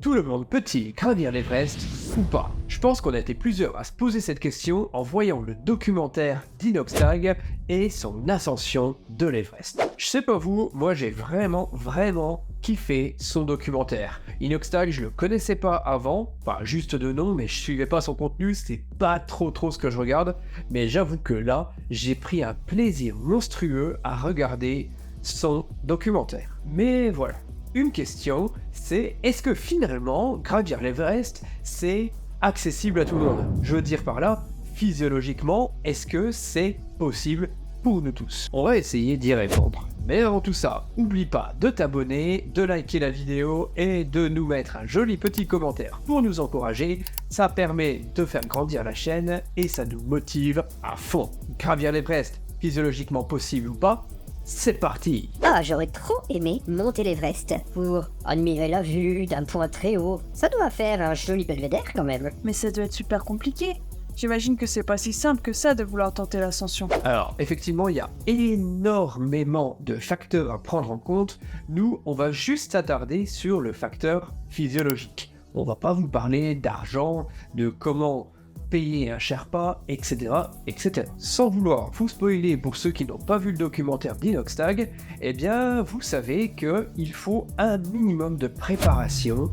Tout le monde peut-il gravir l'Everest ou pas? Je pense qu'on a été plusieurs à se poser cette question en voyant le documentaire d'Inoxtag et son ascension de l'Everest. Je sais pas vous, moi j'ai vraiment kiffé son documentaire. Inoxtag, je le connaissais pas avant, enfin juste de nom, mais je suivais pas son contenu, c'est pas trop ce que je regarde, mais j'avoue que là, j'ai pris un plaisir monstrueux à regarder son documentaire. Mais voilà. Une question, c'est est-ce que finalement, gravir l'Everest, c'est accessible à tout le monde? Je veux dire par là, physiologiquement, est-ce que c'est possible pour nous tous? On va essayer d'y répondre. Mais avant tout ça, oublie pas de t'abonner, de liker la vidéo et de nous mettre un joli petit commentaire pour nous encourager. Ça permet de faire grandir la chaîne et ça nous motive à fond. Gravir l'Everest, physiologiquement possible ou pas? C'est parti! Ah, j'aurais trop aimé monter l'Everest pour admirer la vue d'un point très haut. Ça doit faire un joli belvédère quand même. Mais ça doit être super compliqué. J'imagine que c'est pas si simple que ça de vouloir tenter l'ascension. Alors, effectivement, il y a énormément de facteurs à prendre en compte. Nous, on va juste s'attarder sur le facteur physiologique. On va pas vous parler d'argent, de comment payer un Sherpa, etc., etc. Sans vouloir vous spoiler pour ceux qui n'ont pas vu le documentaire d'Inoxtag, eh bien, vous savez qu'il faut un minimum de préparation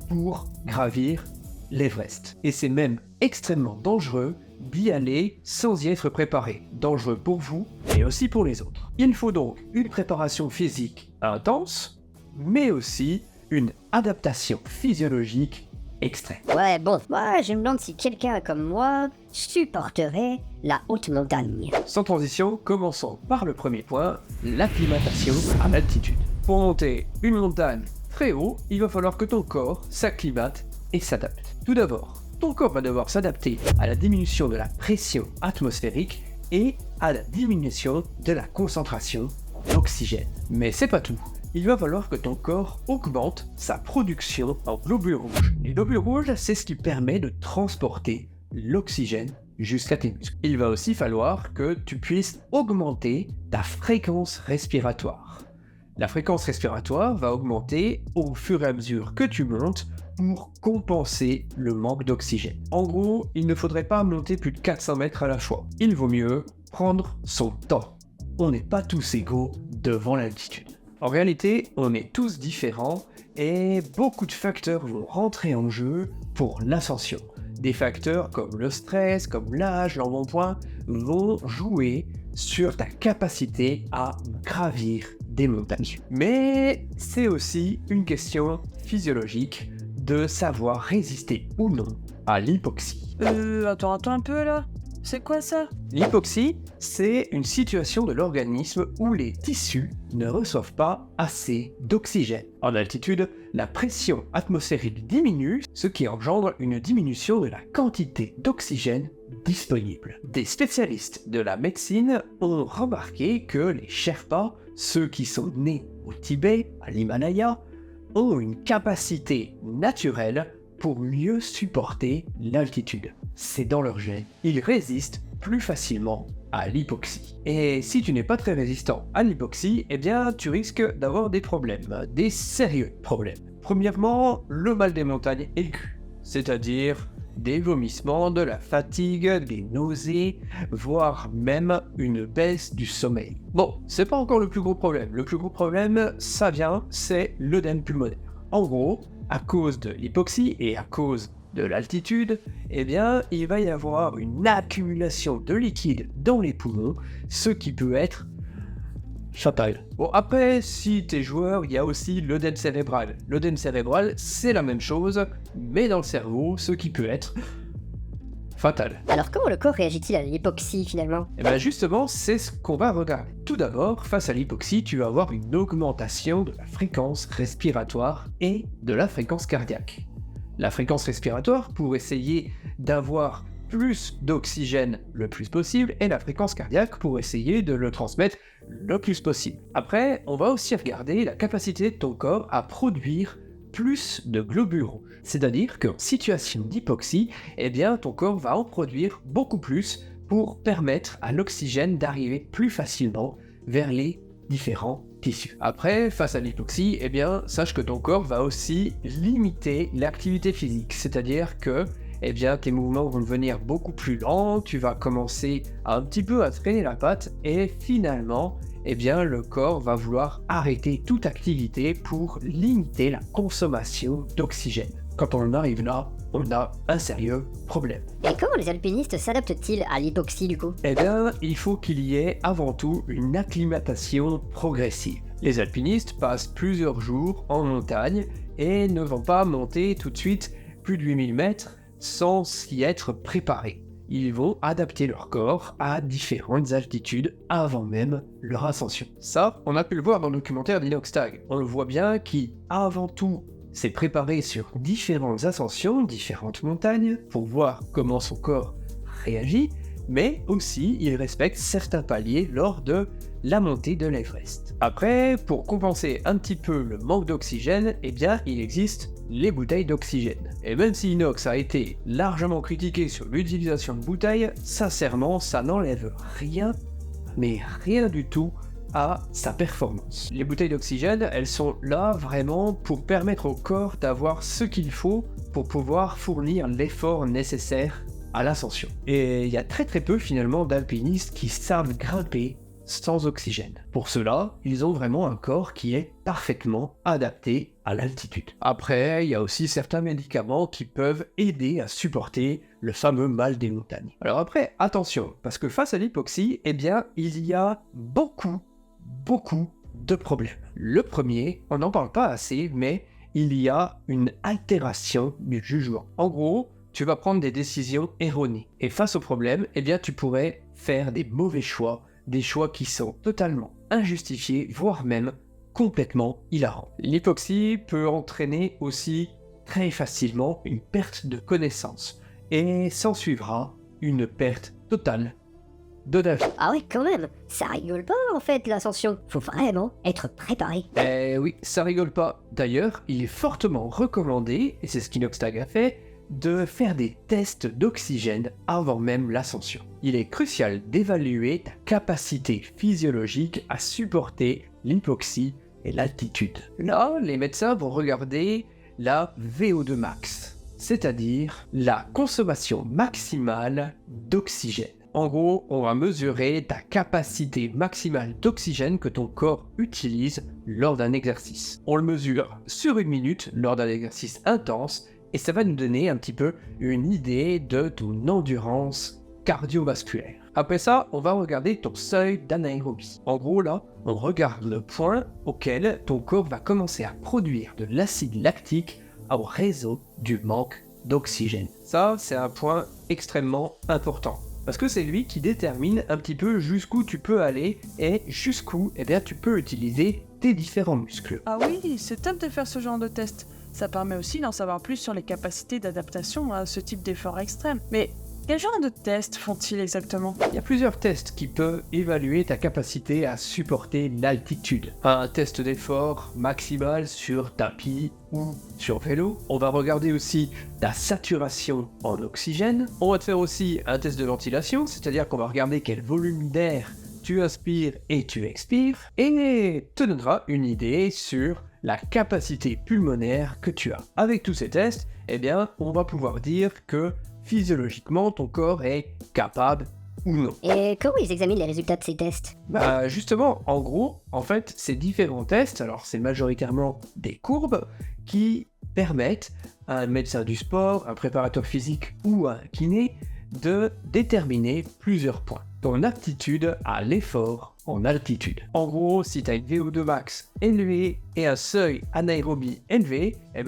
pour gravir l'Everest. Et c'est même extrêmement dangereux d'y aller sans y être préparé. Dangereux pour vous et aussi pour les autres. Il faut donc une préparation physique intense, mais aussi une adaptation physiologique extrême. Ouais, bon, moi je me demande si quelqu'un comme moi supporterait la haute montagne. Sans transition, commençons par le premier point, l'acclimatation à l'altitude. Pour monter une montagne très haut, il va falloir que ton corps s'acclimate et s'adapte. Tout d'abord, ton corps va devoir s'adapter à la diminution de la pression atmosphérique et à la diminution de la concentration d'oxygène. Mais c'est pas tout. Il va falloir que ton corps augmente sa production en globules rouges. Les globules rouges, c'est ce qui permet de transporter l'oxygène jusqu'à tes muscles. Il va aussi falloir que tu puisses augmenter ta fréquence respiratoire. La fréquence respiratoire va augmenter au fur et à mesure que tu montes pour compenser le manque d'oxygène. En gros, il ne faudrait pas monter plus de 400 mètres à la fois. Il vaut mieux prendre son temps. On n'est pas tous égaux devant l'altitude. En réalité, on est tous différents et beaucoup de facteurs vont rentrer en jeu pour l'ascension. Des facteurs comme le stress, comme l'âge, l'embonpoint vont jouer sur ta capacité à gravir des montagnes. Mais c'est aussi une question physiologique de savoir résister ou non à l'hypoxie. Attends un peu là. C'est quoi ça? L'hypoxie, c'est une situation de l'organisme où les tissus ne reçoivent pas assez d'oxygène. En altitude, la pression atmosphérique diminue, ce qui engendre une diminution de la quantité d'oxygène disponible. Des spécialistes de la médecine ont remarqué que les Sherpas, ceux qui sont nés au Tibet, à l'Himalaya, ont une capacité naturelle pour mieux supporter l'altitude. C'est dans leur gène. Ils résistent plus facilement à l'hypoxie. Et si tu n'es pas très résistant à l'hypoxie, eh bien tu risques d'avoir des problèmes, des sérieux problèmes. Premièrement, le mal des montagnes aigu, c'est-à-dire des vomissements, de la fatigue, des nausées, voire même une baisse du sommeil. Bon, c'est pas encore le plus gros problème. Le plus gros problème, c'est l'œdème pulmonaire. En gros, à cause de l'hypoxie et à cause de l'altitude, eh bien, il va y avoir une accumulation de liquide dans les poumons, ce qui peut être fatal. Bon, après, si t'es joueur, il y a aussi l'œdème cérébral. L'œdème cérébral, c'est la même chose, mais dans le cerveau, ce qui peut être fatal. Alors comment le corps réagit-il à l'hypoxie finalement? Et bien justement, c'est ce qu'on va regarder. Tout d'abord, face à l'hypoxie, tu vas avoir une augmentation de la fréquence respiratoire et de la fréquence cardiaque. La fréquence respiratoire pour essayer d'avoir plus d'oxygène le plus possible et la fréquence cardiaque pour essayer de le transmettre le plus possible. Après, on va aussi regarder la capacité de ton corps à produire plus de globules rouges. C'est-à-dire qu'en situation d'hypoxie, eh bien, ton corps va en produire beaucoup plus pour permettre à l'oxygène d'arriver plus facilement vers les différents tissus. Après, face à l'hypoxie, eh bien, sache que ton corps va aussi limiter l'activité physique, c'est-à-dire que eh bien, tes mouvements vont devenir beaucoup plus lents, tu vas commencer un petit peu à traîner la patte, et finalement, eh bien, le corps va vouloir arrêter toute activité pour limiter la consommation d'oxygène. Quand on en arrive là, on a un sérieux problème. Et comment les alpinistes s'adaptent-ils à l'hypoxie du coup? Eh bien, il faut qu'il y ait avant tout une acclimatation progressive. Les alpinistes passent plusieurs jours en montagne et ne vont pas monter tout de suite plus de 8000 mètres sans s'y être préparés. Ils vont adapter leur corps à différentes altitudes avant même leur ascension. Ça, on a pu le voir dans le documentaire d'Inoxtag. On le voit bien qui, avant tout, s'est préparé sur différentes ascensions, différentes montagnes, pour voir comment son corps réagit, mais aussi il respecte certains paliers lors de la montée de l'Everest. Après, pour compenser un petit peu le manque d'oxygène, eh bien, il existe les bouteilles d'oxygène. Et même si Inox a été largement critiqué sur l'utilisation de bouteilles, sincèrement, ça n'enlève rien, mais rien du tout, à sa performance. Les bouteilles d'oxygène, elles sont là vraiment pour permettre au corps d'avoir ce qu'il faut pour pouvoir fournir l'effort nécessaire à l'ascension. Et il y a très peu finalement d'alpinistes qui savent grimper sans oxygène. Pour cela, ils ont vraiment un corps qui est parfaitement adapté à l'altitude. Après, il y a aussi certains médicaments qui peuvent aider à supporter le fameux mal des montagnes. Alors après, attention, parce que face à l'hypoxie, eh bien, il y a beaucoup de problèmes. Le premier, on n'en parle pas assez, mais il y a une altération du jugement. En gros, tu vas prendre des décisions erronées. Et face au problème, eh bien, tu pourrais faire des mauvais choix, des choix qui sont totalement injustifiés, voire même complètement hilarants. L'hypoxie peut entraîner aussi très facilement une perte de connaissance, et s'ensuivra une perte totale de la vie. Ah ouais, quand même, ça rigole pas en fait l'ascension. Faut vraiment être préparé. Eh oui, ça rigole pas. D'ailleurs, il est fortement recommandé, et c'est ce qu'Inoxtag a fait, de faire des tests d'oxygène avant même l'ascension. Il est crucial d'évaluer ta capacité physiologique à supporter l'hypoxie et l'altitude. Là, les médecins vont regarder la VO2 max, c'est-à-dire la consommation maximale d'oxygène. En gros, on va mesurer ta capacité maximale d'oxygène que ton corps utilise lors d'un exercice. On le mesure sur 1 minute lors d'un exercice intense et ça va nous donner un petit peu une idée de ton endurance cardiovasculaire. Après ça, on va regarder ton seuil d'anaérobie. En gros là, on regarde le point auquel ton corps va commencer à produire de l'acide lactique en raison du manque d'oxygène. Ça, c'est un point extrêmement important. Parce que c'est lui qui détermine un petit peu jusqu'où tu peux aller et jusqu'où tu peux utiliser tes différents muscles. Ah oui, c'est top de faire ce genre de test. Ça permet aussi d'en savoir plus sur les capacités d'adaptation à ce type d'effort extrême. Mais quel genre de tests font-ils exactement? Il y a plusieurs tests qui peuvent évaluer ta capacité à supporter l'altitude. Un test d'effort maximal sur tapis ou sur vélo. On va regarder aussi ta saturation en oxygène. On va te faire aussi un test de ventilation, c'est-à-dire qu'on va regarder quel volume d'air tu inspires et tu expires, et te donnera une idée sur la capacité pulmonaire que tu as. Avec tous ces tests, eh bien, on va pouvoir dire que physiologiquement, ton corps est capable ou non. Et comment ils examinent les résultats de ces tests? Justement, en gros, en fait, ces différents tests, alors c'est majoritairement des courbes qui permettent à un médecin du sport, un préparateur physique ou un kiné de déterminer plusieurs points. Ton aptitude à l'effort en altitude. En gros, si tu as une VO2 max élevée et un seuil anaérobie élevé, il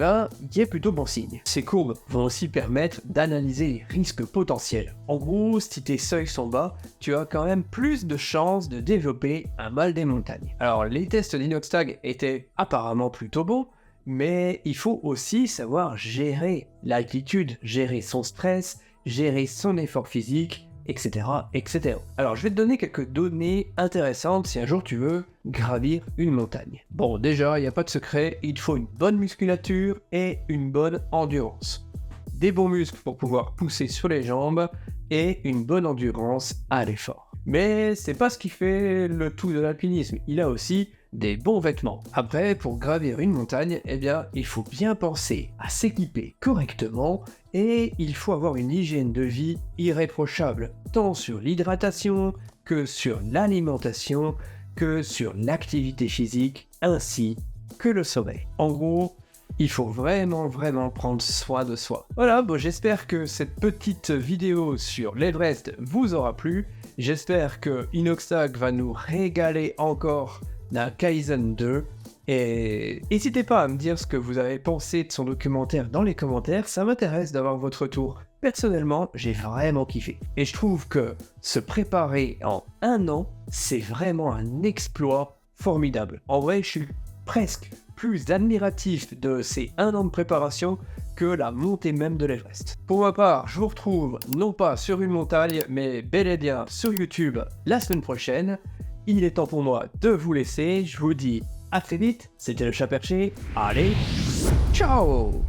y a plutôt bon signe. Ces courbes vont aussi permettre d'analyser les risques potentiels. En gros, si tes seuils sont bas, tu as quand même plus de chances de développer un mal des montagnes. Alors, les tests d'Inoxtag étaient apparemment plutôt bons, mais il faut aussi savoir gérer l'altitude, gérer son stress, gérer son effort physique, etc., etc. Alors, je vais te donner quelques données intéressantes si un jour tu veux gravir une montagne. Bon, déjà, il n'y a pas de secret, il te faut une bonne musculature et une bonne endurance. Des bons muscles pour pouvoir pousser sur les jambes et une bonne endurance à l'effort. Mais c'est pas ce qui fait le tout de l'alpinisme, il a aussi des bons vêtements. Après, pour gravir une montagne, eh bien, il faut bien penser à s'équiper correctement et il faut avoir une hygiène de vie irréprochable, tant sur l'hydratation que sur l'alimentation, que sur l'activité physique, ainsi que le sommeil. En gros, il faut vraiment prendre soin de soi. Voilà, bon, j'espère que cette petite vidéo sur l'Everest vous aura plu. J'espère que Inoxtag va nous régaler encore d'un Kaizen 2. Et n'hésitez pas à me dire ce que vous avez pensé de son documentaire dans les commentaires, ça m'intéresse d'avoir votre retour. Personnellement, j'ai vraiment kiffé. Et je trouve que se préparer en 1 an, c'est vraiment un exploit formidable. En vrai, je suis presque plus admiratif de ces 1 an de préparation que la montée même de l'Everest. Pour ma part, je vous retrouve non pas sur une montagne, mais bel et bien sur YouTube la semaine prochaine. Il est temps pour moi de vous laisser, je vous dis à très vite, c'était le Chat Perché, allez, ciao!